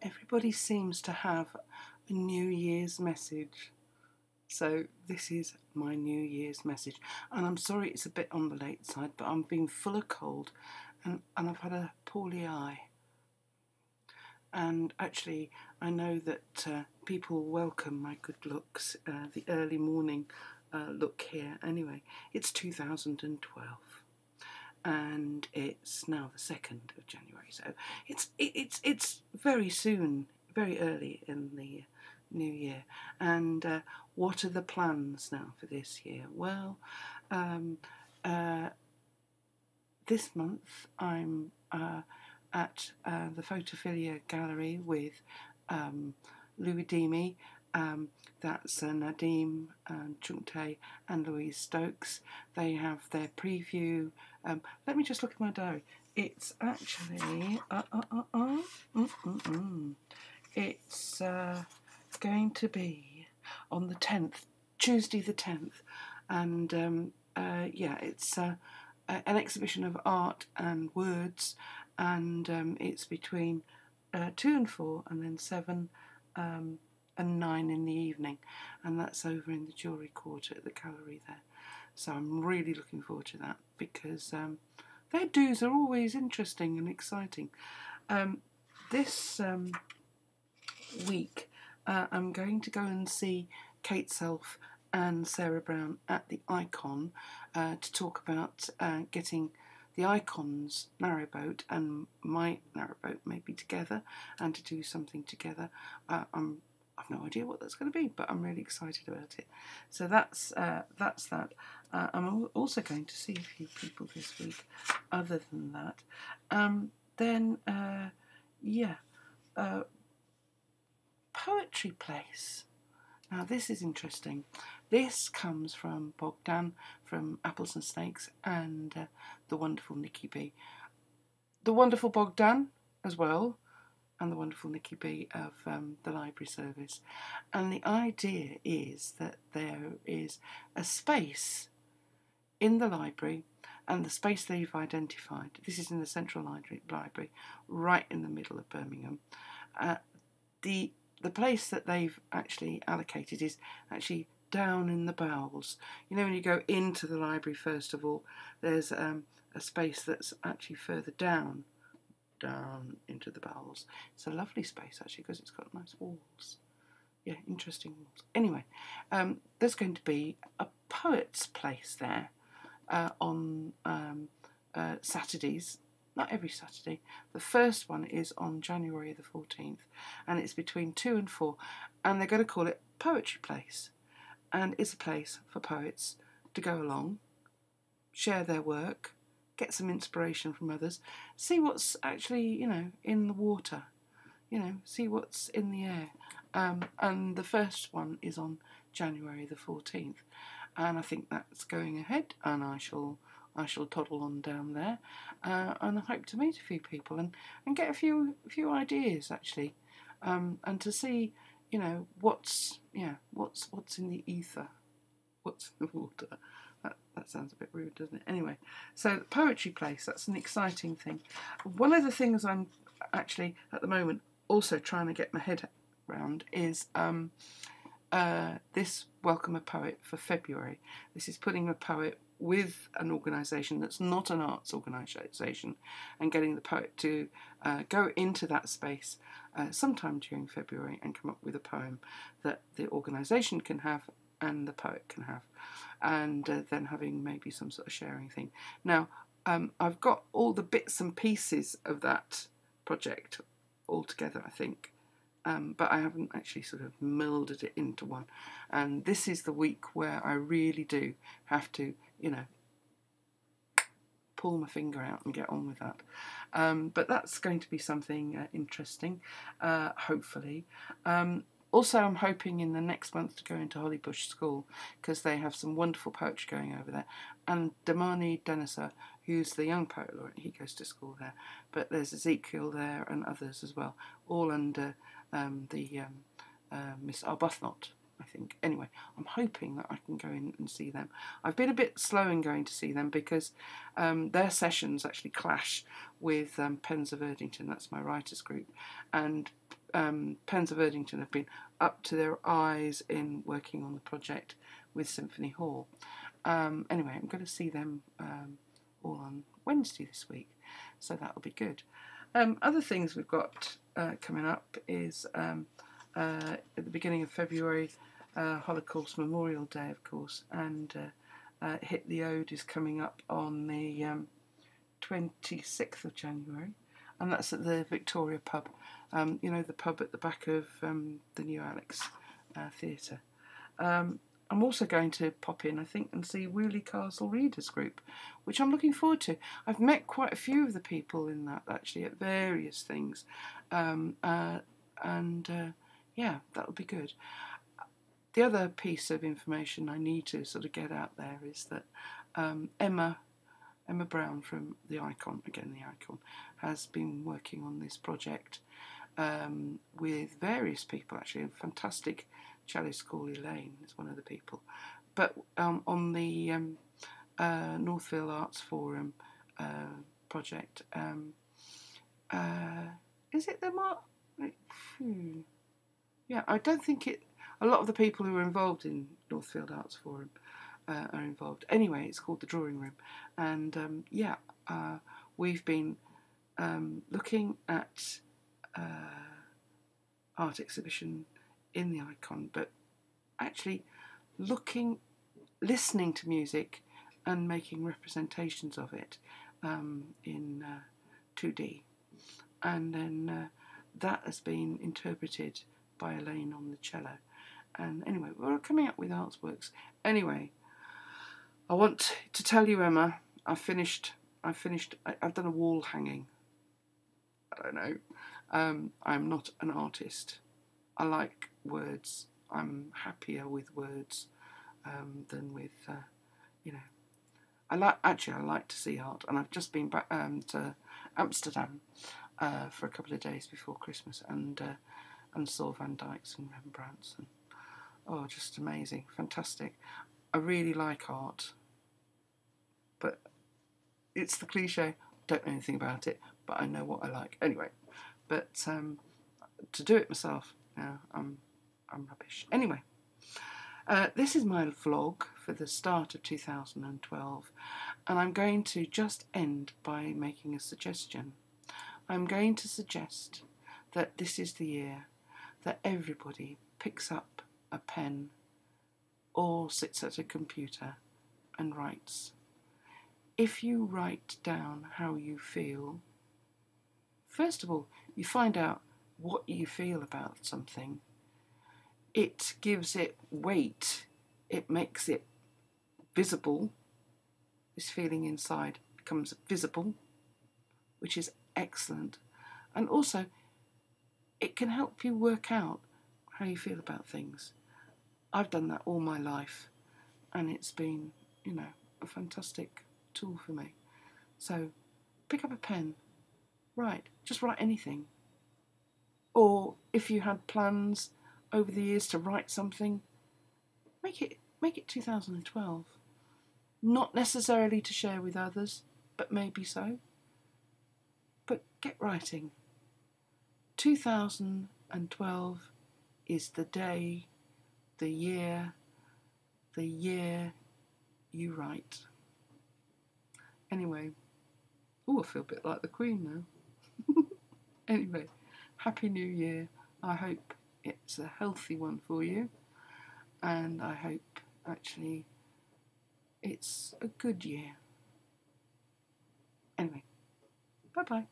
Everybody seems to have a New Year's message. So this is my New Year's message. And I'm sorry it's a bit on the late side, but I'm being full of cold and I've had a poorly eye. And actually, I know that people welcome my good looks, the early morning look here. Anyway, it's 2012. And it's now the 2nd of January, so it's very soon, very early in the new year. And what are the plans now for this year? Well, this month I'm at the Photophilia Gallery with Louis Demi. That's Nadim Chungte and Louise Stokes. They have their preview. Let me just look at my diary. It's actually it's going to be on the 10th, Tuesday the 10th, and yeah, it's an exhibition of art and words, and it's between 2 and 4, and then 7 and 9 in the evening, and that's over in the Jewellery Quarter at the gallery there. So I'm really looking forward to that, because their do's are always interesting and exciting. This week I'm going to go and see Kate Self and Sarah Brown at the Icon to talk about getting the Icon's narrowboat and my narrowboat maybe together, and to do something together. I've no idea what that's going to be, but I'm really excited about it. So that's that. I'm also going to see a few people this week. Other than that, Poetry Place. Now this is interesting. This comes from Bogdan from Apples and Snakes and the wonderful Nikki B. The wonderful Bogdan as well, and the wonderful Nikki B of the library service. And the idea is that there is a space in the library, and the space they've identified, this is in the Central Library, right in the middle of Birmingham. The place that they've actually allocated is actually down in the bowels. You know, when you go into the library, first of all, there's a space that's actually further down into the bowels. It's a lovely space actually, because it's got nice walls. Yeah, interesting walls. Anyway, there's going to be a poet's place there on Saturdays. Not every Saturday. The first one is on January the 14th, and it's between 2 and 4, and they're going to call it Poetry Place, and it's a place for poets to go along, share their work, get some inspiration from others, see what's actually, you know, in the water, you know, see what's in the air. And the first one is on January the 14th, and I think that's going ahead, and I shall toddle on down there, and I hope to meet a few people and get a few ideas actually, and to see, you know, what's in the ether, what's in the water. That sounds a bit rude, doesn't it? Anyway, so the Poetry Place, that's an exciting thing. One of the things I'm actually at the moment also trying to get my head around is this Welcome a Poet for February. This is putting a poet with an organisation that's not an arts organisation, and getting the poet to go into that space sometime during February and come up with a poem that the organisation can have and the poet can have, and then having maybe some sort of sharing thing. Now, I've got all the bits and pieces of that project all together, I think, but I haven't actually sort of melded it into one. And this is the week where I really do have to, you know, pull my finger out and get on with that. But that's going to be something interesting, hopefully. Also, I'm hoping in the next month to go into Hollybush School, because they have some wonderful poetry going over there. And Damani Denisa, who's the young poet laureate, he goes to school there. But there's Ezekiel there and others as well, all under the Miss Arbuthnot, I think. Anyway, I'm hoping that I can go in and see them. I've been a bit slow in going to see them because their sessions actually clash with Pens of Erdington, that's my writers group, and Pens of Erdington have been up to their eyes in working on the project with Symphony Hall. Anyway, I'm going to see them all on Wednesday this week, so that'll be good. Other things we've got coming up is at the beginning of February, Holocaust Memorial Day, of course, and Hit the Ode is coming up on the 26th of January, and that's at the Victoria pub, you know, the pub at the back of the new Alex Theatre. I'm also going to pop in, I think, and see Wheelie Castle Readers Group, which I'm looking forward to. I've met quite a few of the people in that, actually, at various things. Yeah, that'll be good. The other piece of information I need to sort of get out there is that Emma Brown from the Icon, has been working on this project with various people, actually. A fantastic cellist called Elaine is one of the people. But on the Northfield Arts Forum project, is it the yeah, I don't think it. A lot of the people who are involved in Northfield Arts Forum are involved. Anyway, it's called the Drawing Room, and we've been looking at art exhibition in the Icon, but actually listening to music and making representations of it in 2D, and then that has been interpreted by Elaine on the cello. And anyway, we're coming up with artworks. Anyway, I want to tell you, Emma, I've done a wall hanging. I don't know. I'm not an artist. I like words. I'm happier with words than with, you know. I like to see art, and I've just been back to Amsterdam for a couple of days before Christmas, and saw Van Dyck's and Rembrandt's, and oh, just amazing, fantastic. I really like art, but it's the cliche. Don't know anything about it, but I know what I like anyway. But to do it myself, yeah, I'm rubbish. Anyway, this is my vlog for the start of 2012, and I'm going to just end by making a suggestion. I'm going to suggest that this is the year that everybody picks up a pen or sits at a computer and writes. If you write down how you feel, first of all, you find out what you feel about something. It gives it weight. It makes it visible. This feeling inside becomes visible, which is excellent. And also, it can help you work out how you feel about things. I've done that all my life, and it's been, you know, a fantastic tool for me. So pick up a pen, just write anything. Or if you had plans over the years to write something, make it 2012. Not necessarily to share with others, but maybe so. But get writing. 2012 is the day, the year you write. Anyway, I feel a bit like the Queen now. Anyway, Happy New Year. I hope it's a healthy one for you, and I hope actually it's a good year. Anyway, bye-bye.